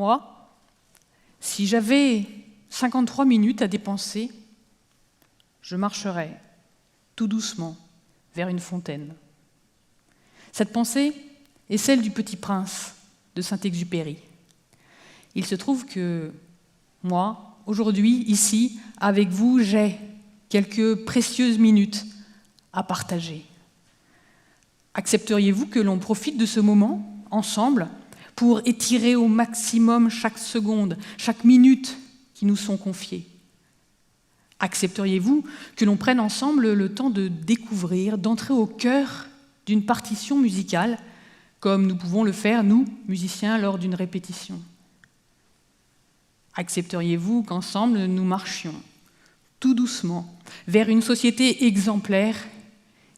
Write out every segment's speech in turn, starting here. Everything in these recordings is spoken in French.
Moi, si j'avais 53 minutes à dépenser, je marcherais tout doucement vers une fontaine. Cette pensée est celle du Petit Prince de Saint-Exupéry. Il se trouve que moi, aujourd'hui, ici, avec vous, j'ai quelques précieuses minutes à partager. Accepteriez-vous que l'on profite de ce moment, ensemble, pour étirer au maximum chaque seconde, chaque minute qui nous sont confiées? Accepteriez-vous que l'on prenne ensemble le temps de découvrir, d'entrer au cœur d'une partition musicale, comme nous pouvons le faire, nous, musiciens, lors d'une répétition? Accepteriez-vous qu'ensemble nous marchions, tout doucement, vers une société exemplaire,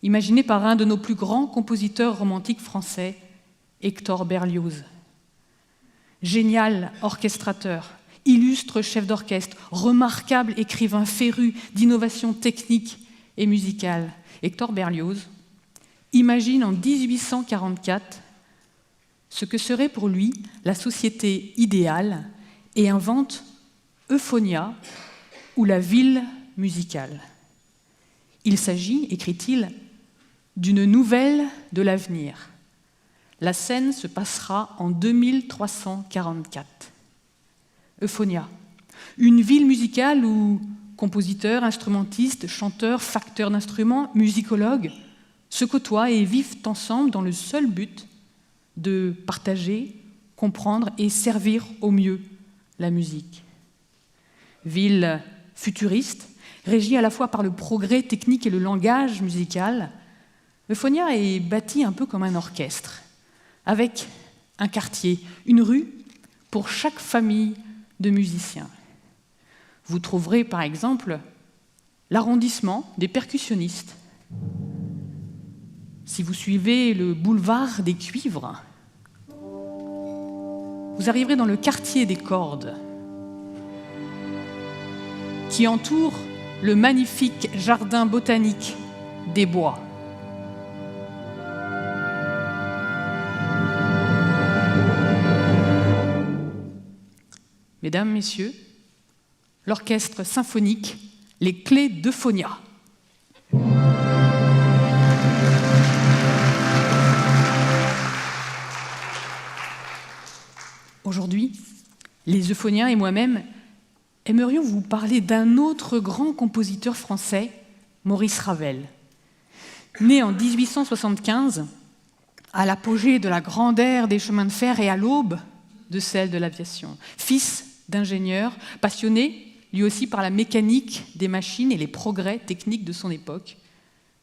imaginée par un de nos plus grands compositeurs romantiques français, Hector Berlioz? Génial orchestrateur, illustre chef d'orchestre, remarquable écrivain féru d'innovation technique et musicale, Hector Berlioz imagine en 1844 ce que serait pour lui la société idéale et invente Euphonia, ou la ville musicale. Il s'agit, écrit-il, d'une nouvelle de l'avenir. La scène se passera en 2344. Euphonia, une ville musicale où compositeurs, instrumentistes, chanteurs, facteurs d'instruments, musicologues se côtoient et vivent ensemble dans le seul but de partager, comprendre et servir au mieux la musique. Ville futuriste, régie à la fois par le progrès technique et le langage musical, Euphonia est bâtie un peu comme un orchestre, avec un quartier, une rue pour chaque famille de musiciens. Vous trouverez par exemple l'arrondissement des percussionnistes. Si vous suivez le boulevard des Cuivres, vous arriverez dans le quartier des cordes, qui entoure le magnifique jardin botanique des Bois. Mesdames, Messieurs, l'orchestre symphonique, les Clés d'Euphonia. Aujourd'hui, les euphoniens et moi-même aimerions vous parler d'un autre grand compositeur français, Maurice Ravel. Né en 1875, à l'apogée de la grande ère des chemins de fer et à l'aube de celle de l'aviation. Fils d'ingénieur, passionné lui aussi par la mécanique des machines et les progrès techniques de son époque,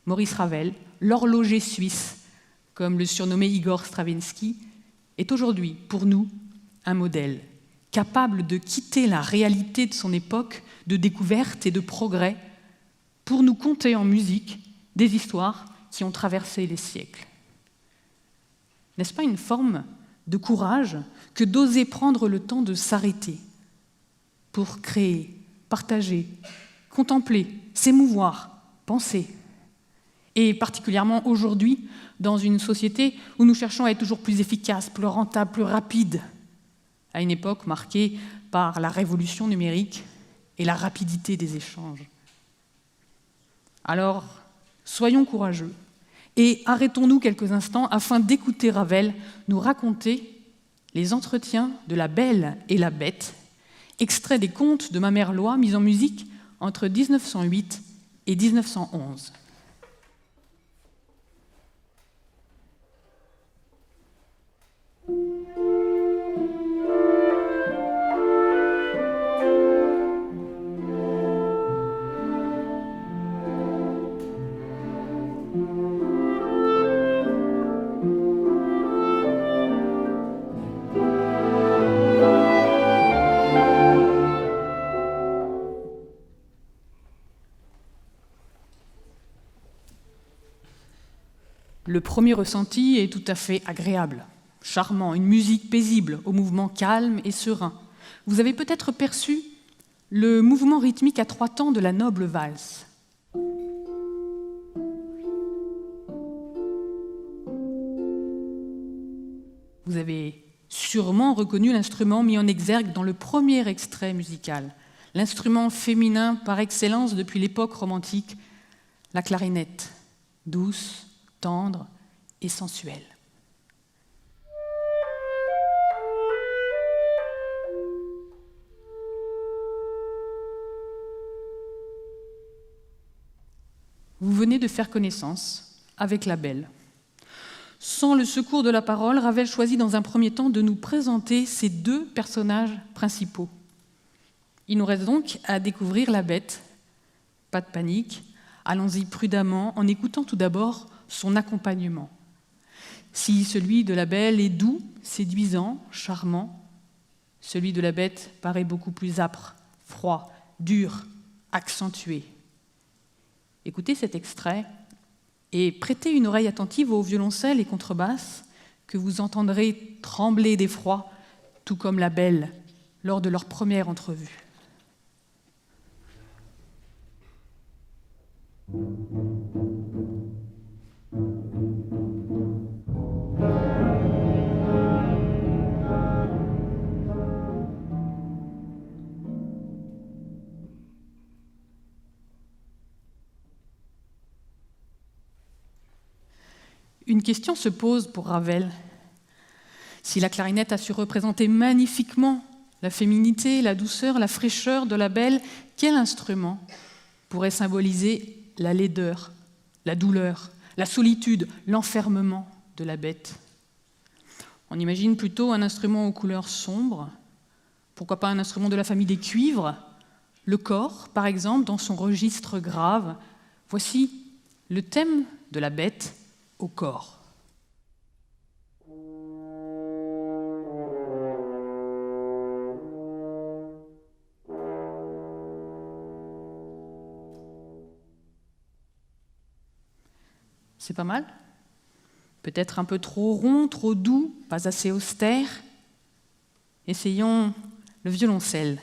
Maurice Ravel, l'horloger suisse, comme le surnommait Igor Stravinsky, est aujourd'hui, pour nous, un modèle, capable de quitter la réalité de son époque de découverte et de progrès pour nous conter en musique des histoires qui ont traversé les siècles. N'est-ce pas une forme de courage que d'oser prendre le temps de s'arrêter pour créer, partager, contempler, s'émouvoir, penser? Et particulièrement aujourd'hui, dans une société où nous cherchons à être toujours plus efficaces, plus rentables, plus rapides, à une époque marquée par la révolution numérique et la rapidité des échanges. Alors, soyons courageux et arrêtons-nous quelques instants afin d'écouter Ravel nous raconter les entretiens de la Belle et la Bête, extrait des contes de Mamerlois mis en musique entre 1908 et 1911. Le premier ressenti est tout à fait agréable, charmant, une musique paisible, au mouvement calme et serein. Vous avez peut-être perçu le mouvement rythmique à 3 temps de la noble valse. Vous avez sûrement reconnu l'instrument mis en exergue dans le premier extrait musical, l'instrument féminin par excellence depuis l'époque romantique, la clarinette, douce, tendre et sensuelle. Vous venez de faire connaissance avec la Belle. Sans le secours de la parole, Ravel choisit dans un premier temps de nous présenter ces deux personnages principaux. Il nous reste donc à découvrir la Bête. Pas de panique, allons-y prudemment en écoutant tout d'abord son accompagnement. Si celui de la Belle est doux, séduisant, charmant, celui de la Bête paraît beaucoup plus âpre, froid, dur, accentué. Écoutez cet extrait et prêtez une oreille attentive aux violoncelles et contrebasses que vous entendrez trembler d'effroi, tout comme la Belle lors de leur première entrevue. Une question se pose pour Ravel. Si la clarinette a su représenter magnifiquement la féminité, la douceur, la fraîcheur de la Belle, quel instrument pourrait symboliser la laideur, la douleur, la solitude, l'enfermement de la Bête? On imagine plutôt un instrument aux couleurs sombres, pourquoi pas un instrument de la famille des cuivres, le cor, par exemple, dans son registre grave. Voici le thème de la Bête au corps. C'est pas mal? Peut-être un peu trop rond, trop doux, pas assez austère. Essayons le violoncelle.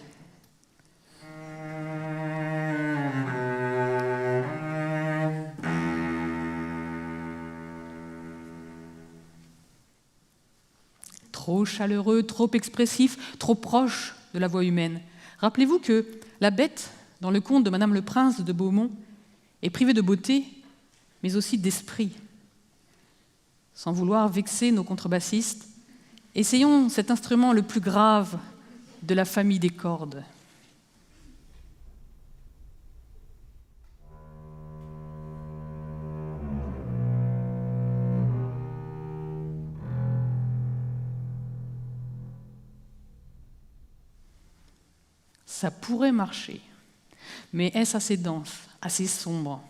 Trop chaleureux, trop expressif, trop proche de la voix humaine. Rappelez-vous que la Bête, dans le conte de Madame le Prince de Beaumont, est privée de beauté, mais aussi d'esprit. Sans vouloir vexer nos contrebassistes, essayons cet instrument le plus grave de la famille des cordes. Ça pourrait marcher, mais est-ce assez dense, assez sombre?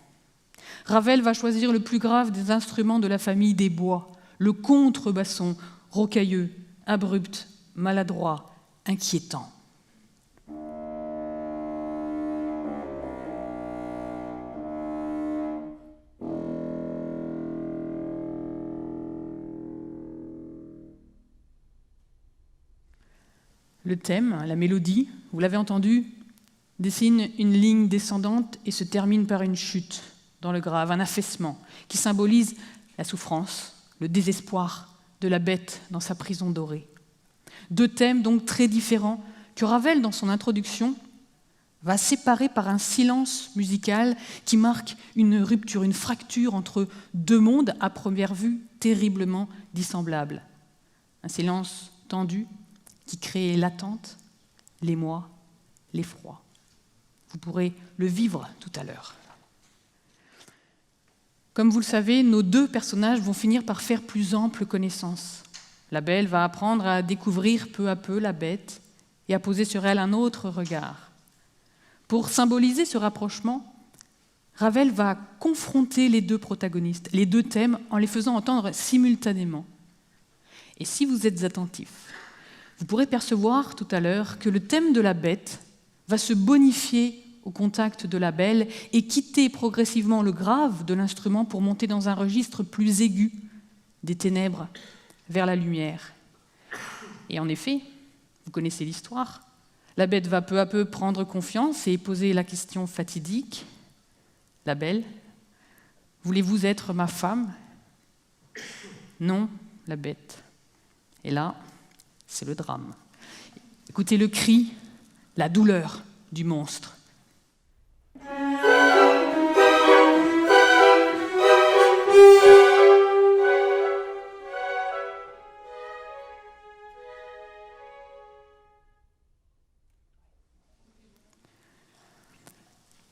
Ravel va choisir le plus grave des instruments de la famille des bois, le contrebasson, rocailleux, abrupt, maladroit, inquiétant. Le thème, la mélodie, vous l'avez entendu, dessine une ligne descendante et se termine par une chute dans le grave, un affaissement qui symbolise la souffrance, le désespoir de la Bête dans sa prison dorée. Deux thèmes donc très différents que Ravel, dans son introduction, va séparer par un silence musical qui marque une rupture, une fracture entre deux mondes à première vue terriblement dissemblables. Un silence tendu qui crée l'attente, l'émoi, l'effroi. Vous pourrez le vivre tout à l'heure. Comme vous le savez, nos deux personnages vont finir par faire plus ample connaissance. La Belle va apprendre à découvrir peu à peu la Bête et à poser sur elle un autre regard. Pour symboliser ce rapprochement, Ravel va confronter les deux protagonistes, les deux thèmes, en les faisant entendre simultanément. Et si vous êtes attentifs, vous pourrez percevoir tout à l'heure que le thème de la Bête va se bonifier au contact de la Belle et quitter progressivement le grave de l'instrument pour monter dans un registre plus aigu, des ténèbres vers la lumière. Et en effet, vous connaissez l'histoire, la Bête va peu à peu prendre confiance et poser la question fatidique. La Belle, voulez-vous être ma femme? Non, la Bête. Et là, c'est le drame. Écoutez le cri, la douleur du monstre.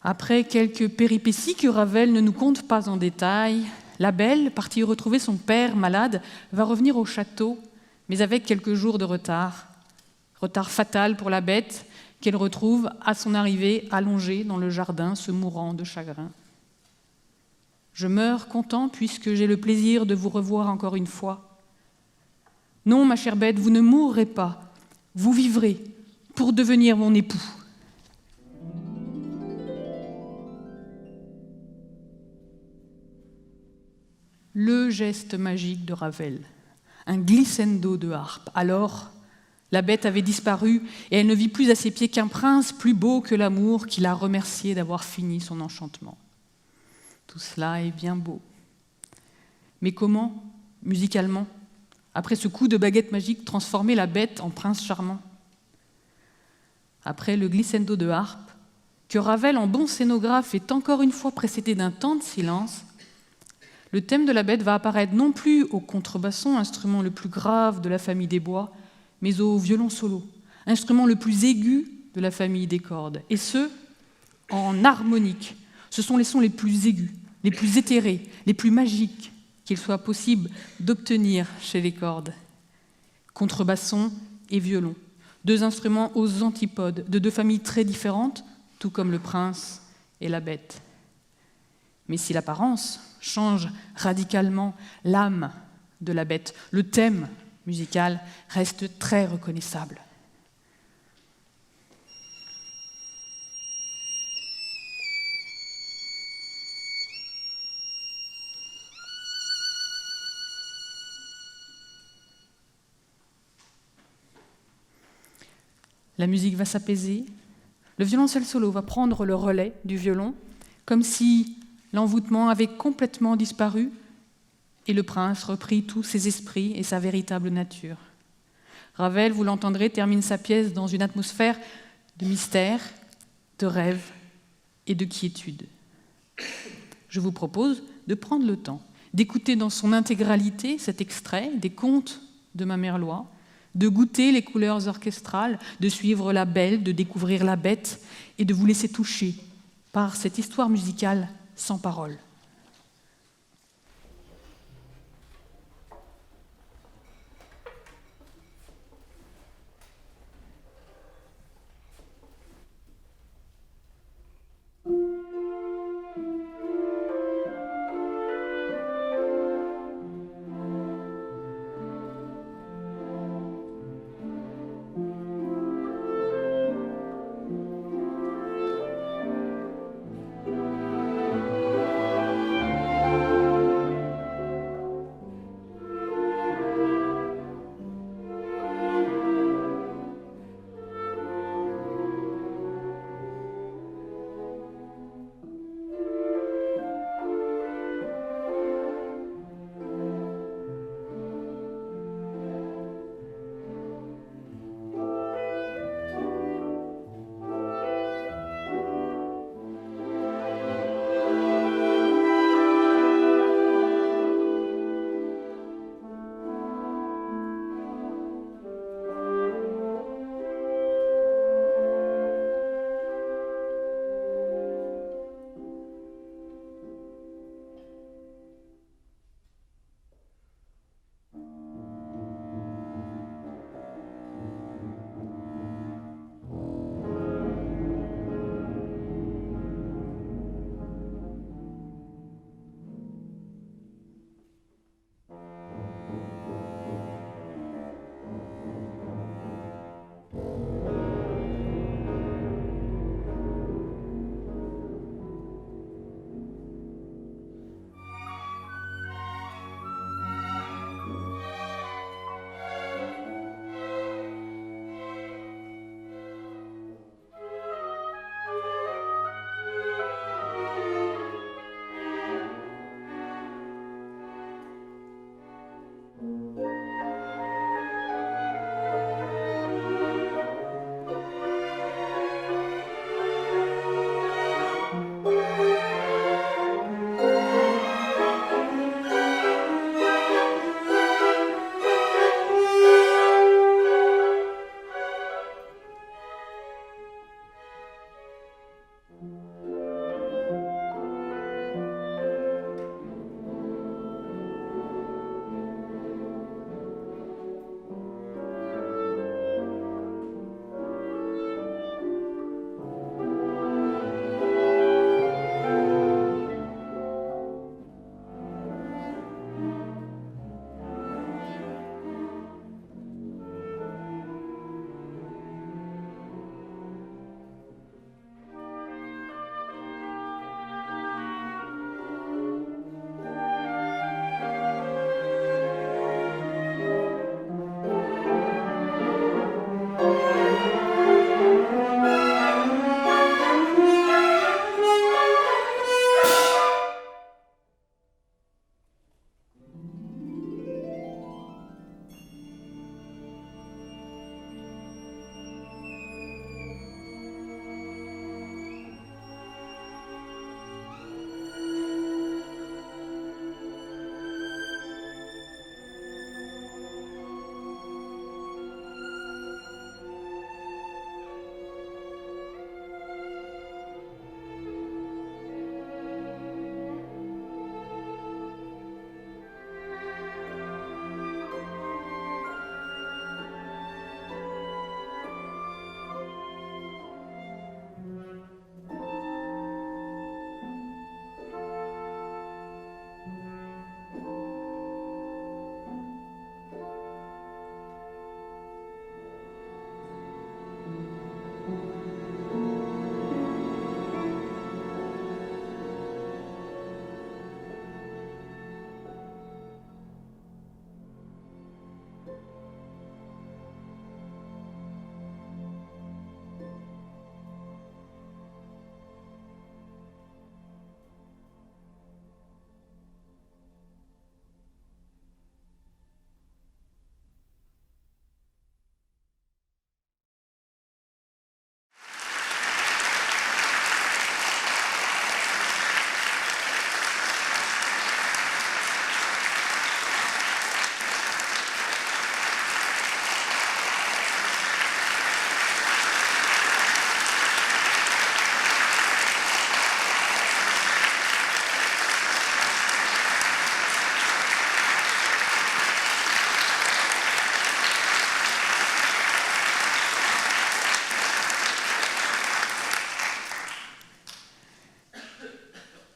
Après quelques péripéties que Ravel ne nous conte pas en détail, la belle, partie retrouver son père malade, va revenir au château, mais avec quelques jours de retard. Retard fatal pour la bête, qu'elle retrouve à son arrivée allongée dans le jardin, se mourant de chagrin. Je meurs content puisque j'ai le plaisir de vous revoir encore une fois. Non, ma chère bête, vous ne mourrez pas, vous vivrez pour devenir mon époux. Le geste magique de Ravel, un glissando de harpe. Alors, la bête avait disparu et elle ne vit plus à ses pieds qu'un prince plus beau que l'amour qui l'a remercié d'avoir fini son enchantement. Tout cela est bien beau. Mais comment, musicalement, après ce coup de baguette magique, transformer la bête en prince charmant? Après le glissando de harpe, que Ravel, en bon scénographe, est encore une fois précédé d'un temps de silence, le thème de la bête va apparaître non plus au contrebasson, instrument le plus grave de la famille des bois, mais au violon solo, instrument le plus aigu de la famille des cordes, et ce, en harmonique. Ce sont les sons les plus aigus, les plus éthérés, les plus magiques qu'il soit possible d'obtenir chez les cordes. Contrebasson et violon, deux instruments aux antipodes, de deux familles très différentes, tout comme le prince et la bête. Mais si l'apparence change radicalement l'âme de la bête, le thème musical reste très reconnaissable. La musique va s'apaiser, le violoncelle solo va prendre le relais du violon, comme si l'envoûtement avait complètement disparu et le prince reprit tous ses esprits et sa véritable nature. Ravel, vous l'entendrez, termine sa pièce dans une atmosphère de mystère, de rêve et de quiétude. Je vous propose de prendre le temps d'écouter dans son intégralité cet extrait des contes de ma mère Loi, de goûter les couleurs orchestrales, de suivre la belle, de découvrir la bête et de vous laisser toucher par cette histoire musicale sans parole.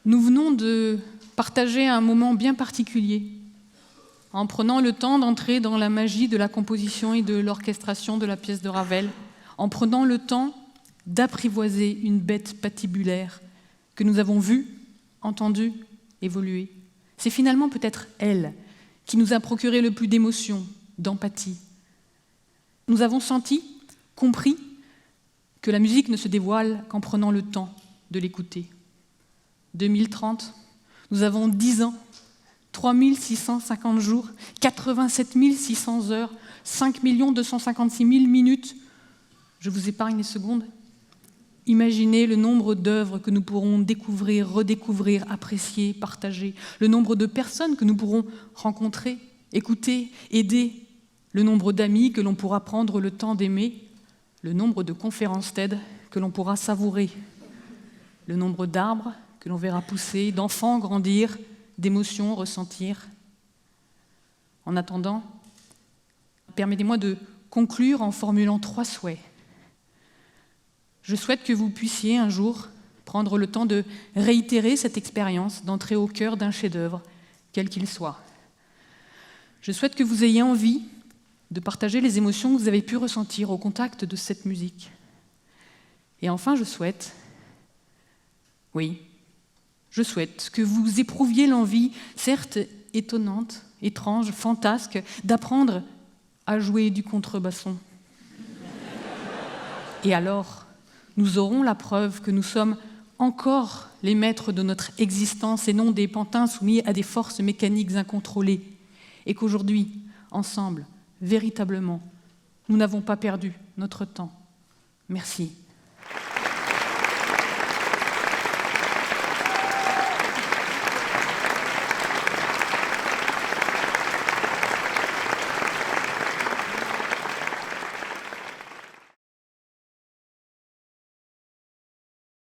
Nous venons de partager un moment bien particulier, en prenant le temps d'entrer dans la magie de la composition et de l'orchestration de la pièce de Ravel, en prenant le temps d'apprivoiser une bête patibulaire que nous avons vue, entendue, évoluer. C'est finalement peut-être elle qui nous a procuré le plus d'émotion, d'empathie. Nous avons senti, compris, que la musique ne se dévoile qu'en prenant le temps de l'écouter. 2030, nous avons 10 ans, 3650 jours, 87 600 heures, 5 256 000 minutes. Je vous épargne les secondes. Imaginez le nombre d'œuvres que nous pourrons découvrir, redécouvrir, apprécier, partager, le nombre de personnes que nous pourrons rencontrer, écouter, aider, le nombre d'amis que l'on pourra prendre le temps d'aimer, le nombre de conférences TED que l'on pourra savourer, le nombre d'arbres que l'on verra pousser, d'enfants grandir, d'émotions ressentir. En attendant, permettez-moi de conclure en formulant 3 souhaits. Je souhaite que vous puissiez un jour prendre le temps de réitérer cette expérience, d'entrer au cœur d'un chef-d'œuvre, quel qu'il soit. Je souhaite que vous ayez envie de partager les émotions que vous avez pu ressentir au contact de cette musique. Et enfin, je souhaite que vous éprouviez l'envie, certes étonnante, étrange, fantasque, d'apprendre à jouer du contrebasson. Et alors, nous aurons la preuve que nous sommes encore les maîtres de notre existence et non des pantins soumis à des forces mécaniques incontrôlées. Et qu'aujourd'hui, ensemble, véritablement, nous n'avons pas perdu notre temps. Merci.